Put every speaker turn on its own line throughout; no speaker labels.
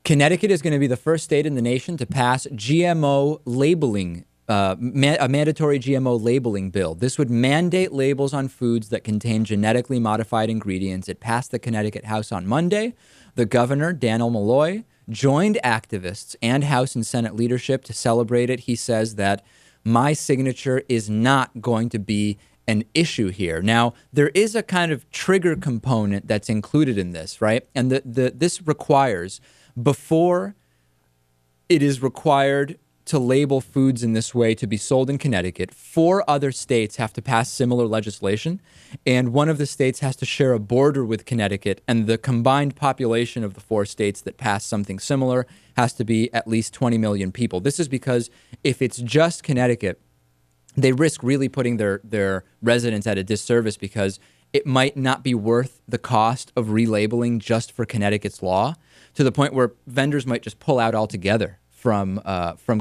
Connecticut is going to be the first state in the nation to pass GMO labeling, a mandatory GMO labeling bill. This would mandate labels on foods that contain genetically modified ingredients. It passed the Connecticut House on Monday. The governor, Daniel Malloy, joined activists and House and Senate leadership to celebrate it. He says that my signature is not going to be an issue here. Now, there is a kind of trigger component that's included in this, right? And this requires, before it is required to label foods in this way to be sold in Connecticut, 4 other states have to pass similar legislation, and one of the states has to share a border with Connecticut, and the combined population of the 4 states that pass something similar has to be at least 20 million people. This is because if it's just Connecticut, they risk really putting their residents at a disservice, because it might not be worth the cost of relabeling just for Connecticut's law, to the point where vendors might just pull out altogether from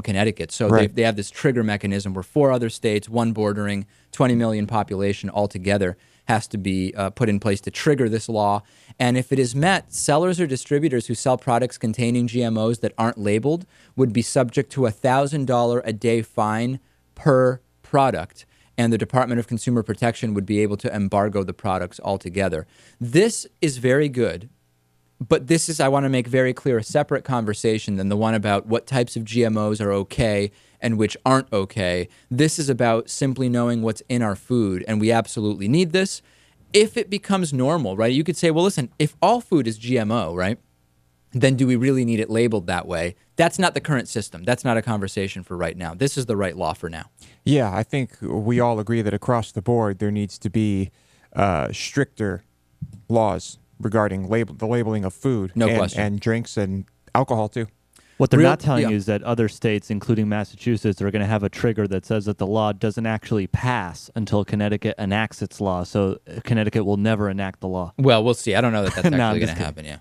Connecticut. So
right.
they have this trigger mechanism where 4 other states, one bordering 20 million population altogether, has to be put in place to trigger this law. And if it is met, sellers or distributors who sell products containing GMOs that aren't labeled would be subject to a $1,000 a day fine per product, and the Department of Consumer Protection would be able to embargo the products altogether. This is very good, but this is, I want to make very clear, a separate conversation than the one about what types of GMOs are okay and which aren't okay. This is about simply knowing what's in our food, and we absolutely need this. If it becomes normal, right, you could say, well, listen, if all food is GMO, right, then do we really need it labeled that way? That's not the current system. That's not a conversation for right now. This is the right law for now.
Yeah, I think we all agree that across the board there needs to be stricter laws regarding the labeling of food and drinks and alcohol too.
What they're not telling you is that other states, including Massachusetts, are going to have a trigger that says that the law doesn't actually pass until Connecticut enacts its law. So Connecticut will never enact the law.
Well, we'll see. I don't know that that's
No,
actually going
I'm
to
just
happen, yeah.